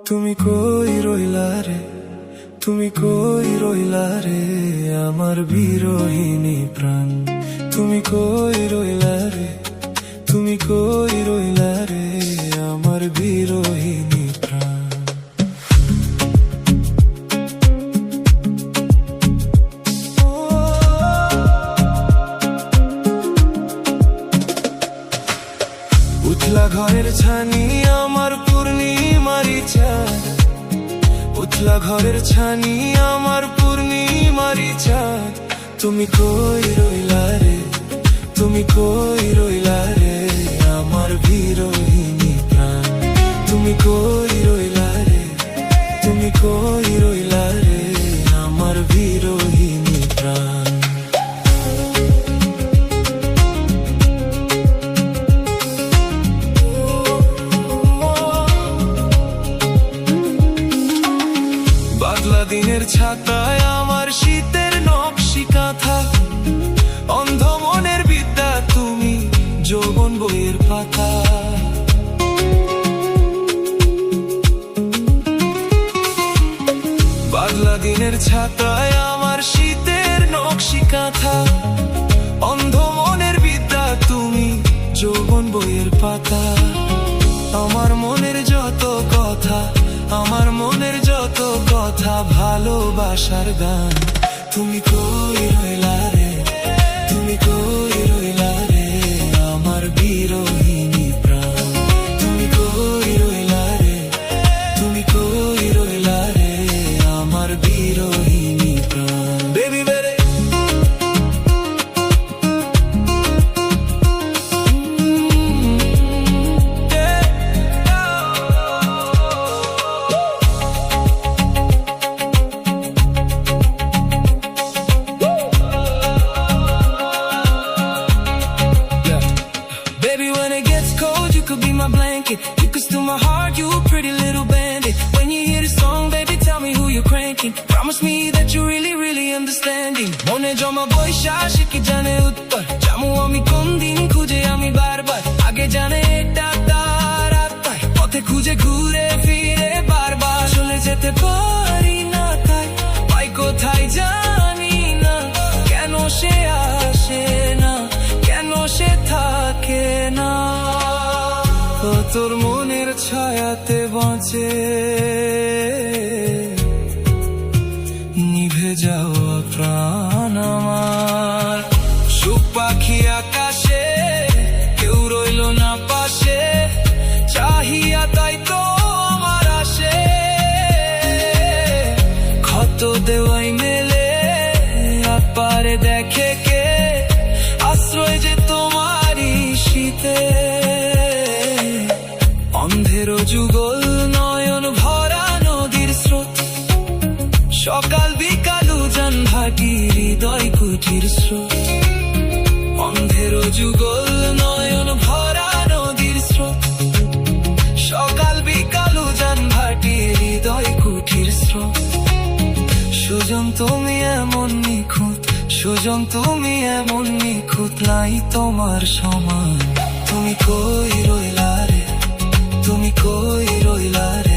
তুমি কই রইলা রে, তুমি কই রইলা রে আমার বিরহিনী প্রাণ। তুমি কই রইলা রে, তুমি কই রইলা রে আমার বিরহিনী প্রাণ। উঠলা ঘরের ছানি আমার পূর্ণিমারি চাঁদ, উঠলা ঘরের ছানি আমার পূর্ণিমারি চাঁদ। তুমি কই রইলা রে, তুমি কই রইলা রে আমার বিরহিনী প্রাণ। তুমি কই রইলা রে, তুমি কই রইলা রে আমার বিরহিনী প্রাণ। বাদলা দিনের ছাতায় আমার শীতের নকশি কাঁথা, অন্ধ মনের বিদ্যা তুমি যৌবন বইয়ের পাতা। বাদলা দিনের ছাতায় আমার শীতের নকশি কাঁথা, অন্ধ মনের বিদ্যা তুমি যৌবন বইয়ের পাতা। আমার মনের যত কথা, আমার মনের যত কথা ভালোবাসার গান। তুমি কই রইলা রে, তুমি কই রইলা রে আমার বিরহিনী প্রাণ। তুমি কই রইলা রে, তুমি কই রইলা রে আমার বিরহিনী প্রাণ। বেবি বেরে my blanket, you can steal my heart, you a pretty little bandit. When you hear the song, baby, tell me who you're cranking. Promise me that you're really, really understanding. Mone jama boisha shiki jane uttar, jamu ami kon din khuje ami bar bar. Age jane eta tar atar, pothe khuje ঘুরে ফিরে বারবার চলে যেতে পারি না তাই, পাই কোথায় জানি না। কেন সে আসে না, কেন সে থাকে না। তোর মনের ছায়াতে বাঁচে নিভে যাওয়া প্রাণ আমার। সুখ পাখি আকাশে কেউ রইল না পাশে, চাহিয়া তাই তো আমার আসে। ক্ষত দেওয়াই মেলে আপারে দেখে কে, আশ্রয় যে তোমারই শীতে। অন্ধের যুগল নয়ন ভরা নদীর স্রোত, সকাল বিকাল উজান ভাটি হৃদয় কুঠির স্রোত। অন্ধের যুগল নয়ন ভরা নদীর স্রোত, সকাল বিকাল উজান ভাটি হৃদয় কুঠির স্রোত। সুজন তুমি এমন নিখুঁত, সুজন তুমি এমন নিখুঁত, নাই তোমার সমান। তুমি কই রইলা রে, তুমি কই রইলা রে